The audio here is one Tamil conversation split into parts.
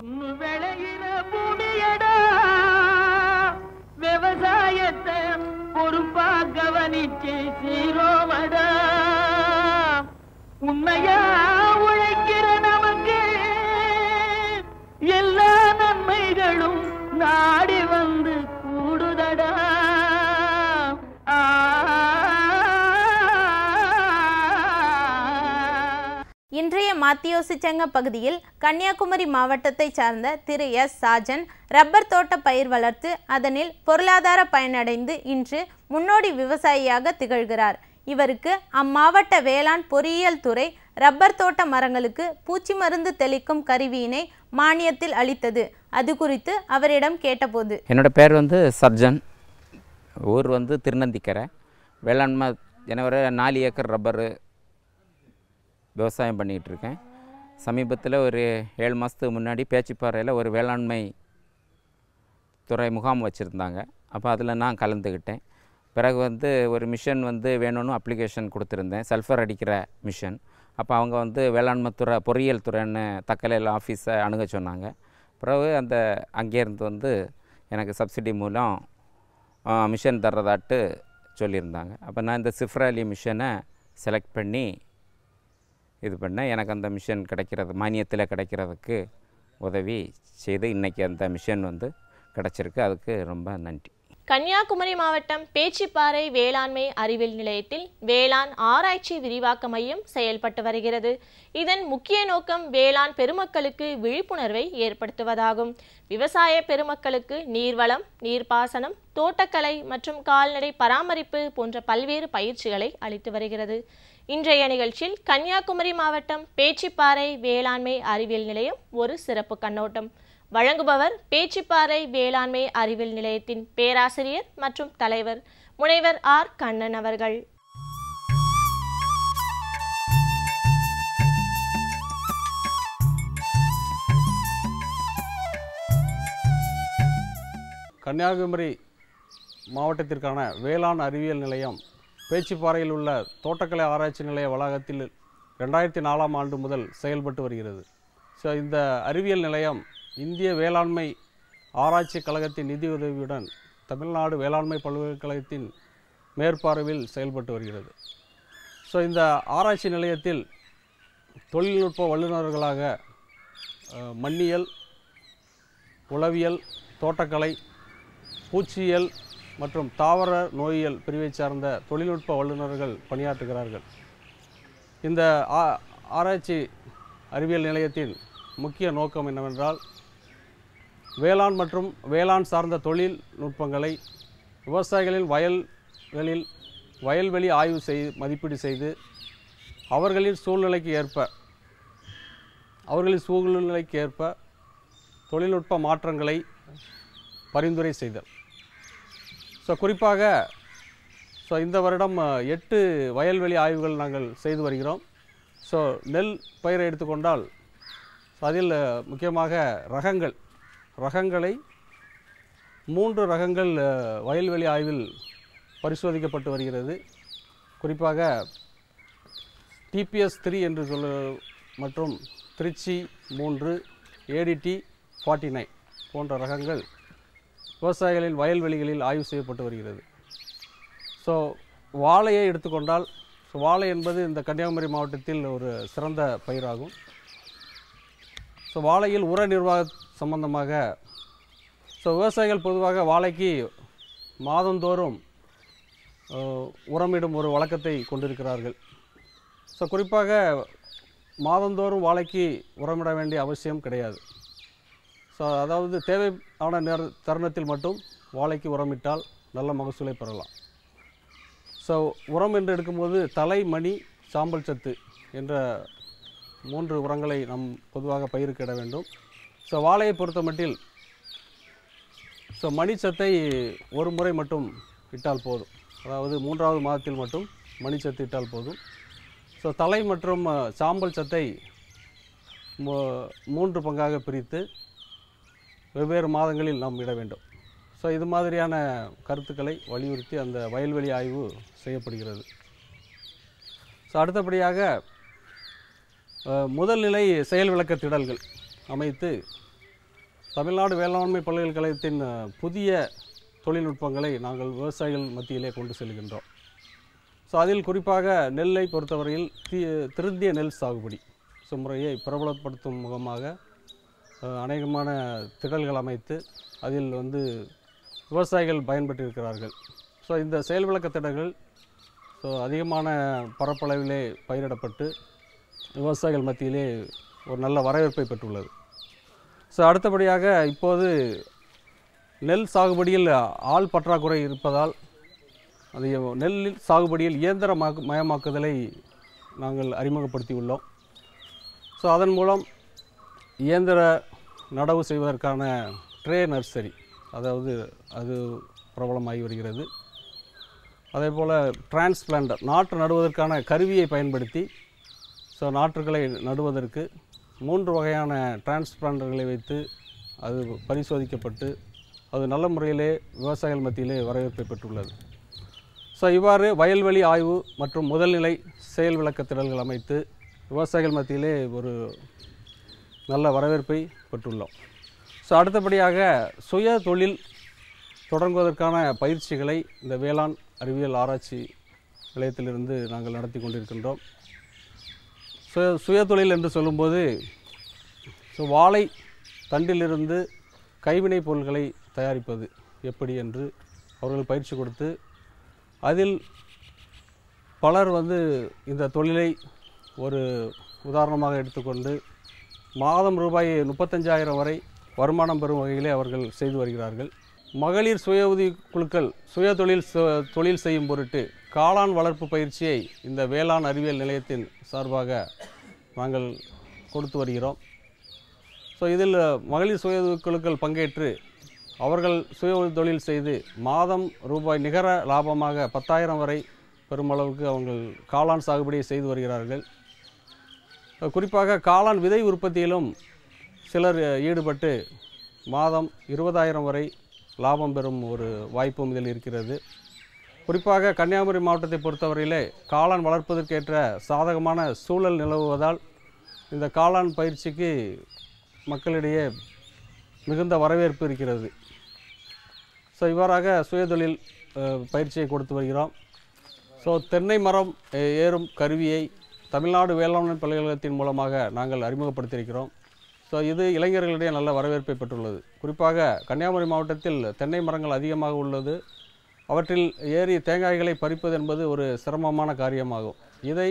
விளையிற பூமியடா விவசாயத்தை பொறுப்பா கவனிச்சு சீரோவடா உண்மையா உழைக்கிற நமக்கு எல்லா நன்மைகளும் நாடி வந்து கூடுதடா. இன்றைய மாத்தியோசிச்சங்க பகுதியில் கன்னியாகுமரி மாவட்டத்தை சார்ந்த திரு எஸ் சாஜன் ரப்பர் தோட்ட பயிர் வளர்த்து அதனில் பொருளாதார பயனடைந்து இன்று முன்னோடி விவசாயியாக திகழ்கிறார். இவருக்கு அம்மாவட்ட வேளாண் பொறியியல் துறை ரப்பர் தோட்ட மரங்களுக்கு பூச்சி மருந்து தெளிக்கும் கருவியினை மானியத்தில் அளித்தது. அது குறித்து அவரிடம் கேட்டபோது, என்னோட பேர் சர்ஜன், ஊர் திருநந்திக்கரை. வேளாண்மை ஜனவரி 4 ஏக்கர் ரப்பரு விவசாயம் பண்ணிகிட்ருக்கேன். சமீபத்தில் ஒரு 7 மாதத்துக்கு முன்னாடி பேச்சிப்பாறையில் ஒரு வேளாண்மை துறை முகாம் வச்சுருந்தாங்க. அப்போ அதில் நான் கலந்துக்கிட்டேன். பிறகு ஒரு மிஷன் வேணும்னு அப்ளிகேஷன் கொடுத்துருந்தேன், சல்ஃபர் அடிக்கிற மிஷன். அப்போ அவங்க வேளாண்மை துறை பொறியியல் துறைன்னு தக்கலையில் ஆஃபீஸை அணுக சொன்னாங்க. பிறகு அங்கேருந்து எனக்கு சப்சிடி மூலம் மிஷன் தர்றதாட்டு சொல்லியிருந்தாங்க. அப்போ நான் இந்த சிஃப்ராலி மிஷனை செலக்ட் பண்ணி இது பண்ணேன். எனக்கு அந்த மிஷன் கிடைக்கிறது, மானியத்தில் கிடைக்கிறதுக்கு உதவி செய்து இன்றைக்கி அந்த மிஷன் கிடச்சிருக்கு. அதுக்கு ரொம்ப நன்றி. கன்னியாகுமரி மாவட்டம் பேச்சிப்பாறை வேளாண்மை அறிவியல் நிலையத்தில் வேளாண் ஆராய்ச்சி விரிவாக்க மையம் செயல்பட்டு வருகிறது. இதன் முக்கிய நோக்கம் வேளாண் பெருமக்களுக்கு விழிப்புணர்வை ஏற்படுத்துவதாகும். விவசாய பெருமக்களுக்கு நீர்வளம், நீர்ப்பாசனம், தோட்டக்கலை மற்றும் கால்நடை பராமரிப்பு போன்ற பல்வேறு பயிற்சிகளை அளித்து வருகிறது. இன்றைய நிகழ்ச்சியில் கன்னியாகுமரி மாவட்டம் பேச்சிப்பாறை வேளாண்மை அறிவியல் நிலையம் ஒரு சிறப்பு கண்ணோட்டம். வழங்குபவர் பேச்சிப்பாறை வேளாண்மை அறிவியல் நிலையத்தின் பேராசிரியர் மற்றும் தலைவர் முனைவர் ஆர் கண்ணன் அவர்கள். கன்னியாகுமரி மாவட்டத்திற்கான வேளாண் அறிவியல் நிலையம் பேச்சிப்பாறையில் உள்ள தோட்டக்கலை ஆராய்ச்சி நிலைய வளாகத்தில் 2004ஆம் ஆண்டு முதல் செயல்பட்டு வருகிறது. ஸோ இந்த அறிவியல் நிலையம் இந்திய வேளாண்மை ஆராய்ச்சி கழகத்தின் நிதியுதவியுடன் தமிழ்நாடு வேளாண்மை பல்கலைக்கழகத்தின் மேற்பார்வையில் செயல்பட்டு வருகிறது. ஸோ இந்த ஆராய்ச்சி நிலையத்தில் தொழில்நுட்ப வல்லுநர்களாக மண்ணியல், உளவியல், தோட்டக்கலை, பூச்சியியல் மற்றும் தாவர நோயியல் பிரிவை சார்ந்த தொழில்நுட்ப வல்லுநர்கள் பணியாற்றுகிறார்கள். இந்த ஆராய்ச்சி அறிவியல் நிலையத்தின் முக்கிய நோக்கம் என்னவென்றால், வேளாண் மற்றும் வேளாண் சார்ந்த தொழில்நுட்பங்களை விவசாயிகளின் வயல்வெளி ஆய்வு மதிப்பீடு செய்து அவர்களின் சூழ்நிலைக்கு ஏற்ப தொழில்நுட்ப மாற்றங்களை பரிந்துரை செய்தல். ஸோ குறிப்பாக இந்த வருடம் 8 வயல்வெளி ஆய்வுகள் நாங்கள் செய்து வருகிறோம். ஸோ நெல் பயிரை எடுத்துக்கொண்டால் அதில் முக்கியமாக ரகங்களை 3 ரகங்கள் வயல்வெளி ஆய்வில் பரிசோதிக்கப்பட்டு வருகிறது. குறிப்பாக TPS 3 என்று மற்றும் திருச்சி 3, ADT 49 போன்ற ரகங்கள் விவசாயிகளின் வயல்வெளிகளில் ஆய்வு செய்யப்பட்டு வருகிறது. ஸோ வாழையை எடுத்துக்கொண்டால், வாழை என்பது இந்த கன்னியாகுமரி மாவட்டத்தில் ஒரு சிறந்த பயிராகும். ஸோ வாழையில் உர நிர்வாக சம்பந்தமாக விவசாயிகள் பொதுவாக வாழைக்கு மாதந்தோறும் உரமிடும் ஒரு வழக்கத்தை கொண்டிருக்கிறார்கள். ஸோ குறிப்பாக மாதந்தோறும் வாழைக்கு உரமிட வேண்டிய அவசியம் கிடையாது. ஸோ அதாவது தேவையான தருணத்தில் மட்டும் வாழைக்கு உரமிட்டால் நல்ல மகசூலை பெறலாம். ஸோ உரம் என்று எடுக்கும்போது தலை, மணி, சாம்பல் சத்து என்ற 3 உரங்களை நாம் பொதுவாக பயிருக்கு இட வேண்டும். ஸோ வாழையை பொறுத்த மட்டில் மணிச்சத்தை ஒரு முறை மட்டும் இட்டால் போதும். அதாவது 3வது மாதத்தில் மட்டும் மணிச்சத்து இட்டால் போதும். ஸோ தலை மற்றும் சாம்பல் சத்தை 3 பங்காக பிரித்து வெவ்வேறு மாதங்களில் நாம் இட வேண்டும். ஸோ இது மாதிரியான கருத்துக்களை வலியுறுத்தி அந்த வயல்வெளி ஆய்வு செய்யப்படுகிறது. ஸோ அடுத்தபடியாக முதல் நிலை செயல் விளக்க திடல்கள் அமைத்து தமிழ்நாடு வேளாண்மை பல்கலைக்கழகத்தின் புதிய தொழில்நுட்பங்களை நாங்கள் விவசாயிகள் மத்தியிலே கொண்டு செல்கின்றோம். ஸோ அதில் குறிப்பாக நெல்லை பொறுத்தவரையில் திருந்திய நெல் சாகுபடி முறையை பிரபலப்படுத்தும் முகமாக அநேகமான திடல்கள் அமைத்து அதில் விவசாயிகள் பயன்பெற்றிருக்கிறார்கள். ஸோ இந்த செயல் விளக்க திடல்கள் அதிகமான பரப்பளவிலே பயிரிடப்பட்டு விவசாயிகள் மத்தியிலே ஒரு நல்ல வரவேற்பை பெற்றுள்ளது. ஸோ அடுத்தபடியாக இப்போது நெல் சாகுபடியில் ஆள் பற்றாக்குறை இருப்பதால் அது நெல் சாகுபடியில் இயந்திர மயமாக்குதலை நாங்கள் அறிமுகப்படுத்தியுள்ளோம். ஸோ அதன் மூலம் இயந்திர நடவு செய்வதற்கான ட்ரே நர்சரி அது பிரபலமாகி வருகிறது. அதே போல் டிரான்ஸ்பிளான்டர் நாற்று நடுவதற்கான கருவியை பயன்படுத்தி நாற்றுகளை நடுவதற்கு 3 வகையான டிரான்ஸ்பிளான்டர்களை வைத்து அது பரிசோதிக்கப்பட்டு அது நல்ல முறையிலே விவசாயிகள் மத்தியிலே வரவேற்பை பெற்றுள்ளது. இவ்வாறு வயல்வெளி ஆய்வு மற்றும் முதல்நிலை செயல் விளக்க திடல்கள் அமைத்து விவசாயிகள் மத்தியிலே ஒரு நல்ல வரவேற்பை பெற்றுள்ளோம். அடுத்தபடியாக சுய தொழில் தொடங்குவதற்கான பயிற்சிகளை இந்த வேளாண் அறிவியல் ஆராய்ச்சி நிலையத்திலிருந்து நாங்கள் நடத்தி கொண்டிருக்கின்றோம். சுய தொழில் என்று சொல்லும்போது வாழை தண்டிலிருந்து கைவினைப் பொருட்களை தயாரிப்பது எப்படி என்று அவர்கள் பயிற்சி கொடுத்து அதில் பலர் இந்த தொழிலை ஒரு உதாரணமாக எடுத்துக்கொண்டு மாதம் ரூபாய் 35,000 வரை வருமானம் பெறும் வகையிலே அவர்கள் செய்து வருகிறார்கள். மகளிர் சுய உதவி குழுக்கள் சுய தொழில் செய்யும் பொருட்டு காளான் வளர்ப்பு பயிற்சியை இந்த வேளாண் அறிவியல் நிலையத்தின் சார்பாக நாங்கள் கொடுத்து வருகிறோம். இதில் மகளிர் சுய உதவி குழுக்கள் பங்கேற்று அவர்கள் சுய தொழில் செய்து மாதம் ரூபாய் நிகர லாபமாக 10,000 வரை பெருமளவுக்கு அவர்கள் காளான் சாகுபடியை செய்து வருகிறார்கள். குறிப்பாக காளான் விதை உற்பத்தியிலும் சிலர் ஈடுபட்டு மாதம் 20,000 வரை லாபம் பெறும் ஒரு வாய்ப்பும் இதில் இருக்கிறது. குறிப்பாக கன்னியாகுமரி மாவட்டத்தை பொறுத்தவரையிலே காளான் வளர்ப்பதற்கேற்ற சாதகமான சூழல் நிலவுவதால் இந்த காளான் பயிற்சிக்கு மக்களிடையே மிகுந்த வரவேற்பு இருக்கிறது. இவ்வாறாக சுயதொழில் பயிற்சியை கொடுத்து வருகிறோம். தென்னை மரம் ஏறும் கருவியை தமிழ்நாடு வேளாண்மை பல்கலைக்கழகத்தின் மூலமாக நாங்கள் அறிமுகப்படுத்தியிருக்கிறோம். இது இளைஞர்களிடையே நல்ல வரவேற்பை பெற்றுள்ளது. குறிப்பாக கன்னியாகுமரி மாவட்டத்தில் தென்னை மரங்கள் அதிகமாக உள்ளது. அவற்றில் ஏறி தேங்காய்களை பறிப்பது என்பது ஒரு சிரமமான காரியமாகும். இதை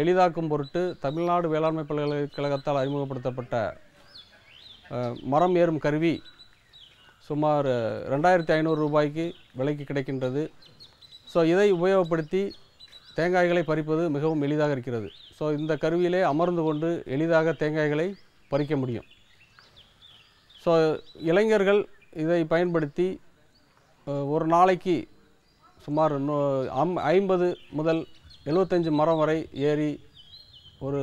எளிதாக்கும் பொருட்டு தமிழ்நாடு வேளாண்மை பல்கலைக்கழகத்தால் அறிமுகப்படுத்தப்பட்ட மரம் ஏறும் கருவி சுமார் 2,500 ரூபாய்க்கு விலைக்கு கிடைக்கின்றது. இதை உபயோகப்படுத்தி தேங்காய்களை பறிப்பது மிகவும் எளிதாக இருக்கிறது. இந்த கருவியிலே அமர்ந்து கொண்டு எளிதாக தேங்காய்களை பறிக்க முடியும். இளைஞர்கள் இதை பயன்படுத்தி ஒரு நாளைக்கு சுமார் 50 முதல் 75 மரம் வரை ஏறி ஒரு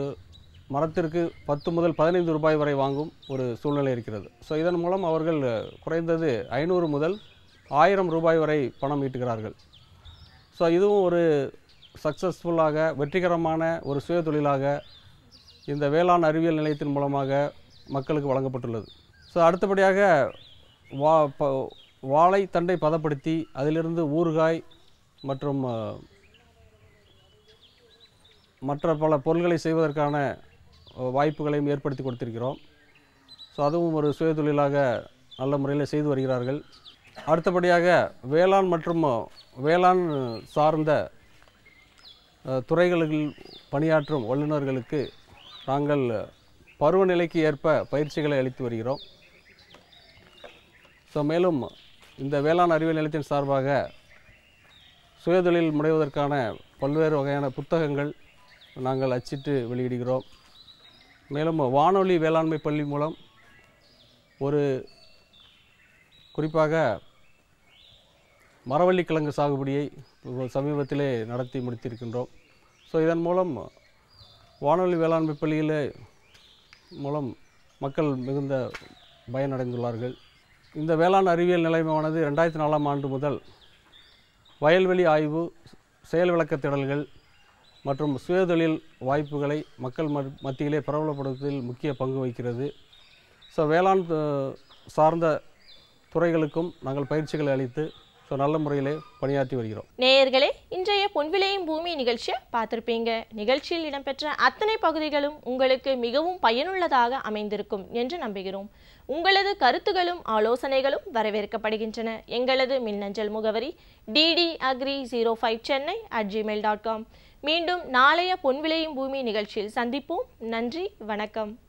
மரத்திற்கு 10 முதல் 15 ரூபாய் வரை வாங்கும் ஒரு சூழ்நிலை இருக்கிறது. இதன் மூலம் அவர்கள் குறைந்தது 500 முதல் 1000 ரூபாய் வரை பணம் ஈட்டுகிறார்கள். இதுவும் ஒரு சக்ஸஸ்ஃபுல்லாக வெற்றிகரமான ஒரு சுய தொழிலாக இந்த வேளாண் அறிவியல் நிலையத்தின் மூலமாக மக்களுக்கு வழங்கப்பட்டுள்ளது. அடுத்தபடியாக வாழை தண்டை பதப்படுத்தி அதிலிருந்து ஊறுகாய் மற்றும் மற்ற பல பொருட்களை செய்வதற்கான வாய்ப்புகளையும் ஏற்படுத்தி கொடுத்திருக்கிறோம். அதுவும் ஒரு சுய தொழிலாக நல்ல முறையில் செய்து வருகிறார்கள். அடுத்தபடியாக வேளாண் மற்றும் வேளாண் சார்ந்த துறைகளில் பணியாற்றும் வல்லுநர்களுக்கு நாங்கள் பருவநிலைக்கு ஏற்ப பயிற்சிகளை அளித்து வருகிறோம். மேலும் இந்த வேளாண் அறிவியல் நிலையத்தின் சார்பாக சுயதொழில் முனைவதற்கான பல்வேறு வகையான புத்தகங்கள் நாங்கள் அச்சிட்டு வெளியிடுகிறோம். மேலும் வானொலி வேளாண்மை பள்ளி மூலம் ஒரு குறிப்பாக மரவள்ளிக்கிழங்கு சாகுபடியை சமீபத்திலே நடத்தி முடித்திருக்கின்றோம். இதன் மூலம் வானொலி வேளாண்மை பள்ளியில் மூலம் மக்கள் மிகுந்த பயனடைந்துள்ளார்கள். இந்த வேளாண் அறிவியல் நிலையமானது 2004ஆம் ஆண்டு முதல் வயல்வெளி ஆய்வு, செயல் விளக்க திடல்கள் மற்றும் சுயதொழில் வாய்ப்புகளை மக்கள் மத்தியிலே பிரபலப்படுத்துவதில் முக்கிய பங்கு வகிக்கிறது. வேளாண் சார்ந்த துறைகளுக்கும் நாங்கள் பயிற்சிகளை அளித்து நல்ல முறையிலே பணியாற்றி வருகிறோம். நேயர்களே, இன்றைய பொன் விளையும் பூமி நிகழ்ச்சியை பார்த்திருப்பீங்க. நிகழ்ச்சியில் இடம்பெற்ற அத்தனை பகுதிகளும் உங்களுக்கு மிகவும் பயனுள்ளதாக அமைந்திருக்கும் என்று நம்புகிறோம். உங்களது கருத்துகளும் ஆலோசனைகளும் வரவேற்கப்படுகின்றன. எங்களது மின்னஞ்சல் முகவரி ddagri05chennai@gmail.com. மீண்டும் நாளைய பொன் விளையும் பூமி நிகழ்ச்சியில் சந்திப்போம். நன்றி, வணக்கம்.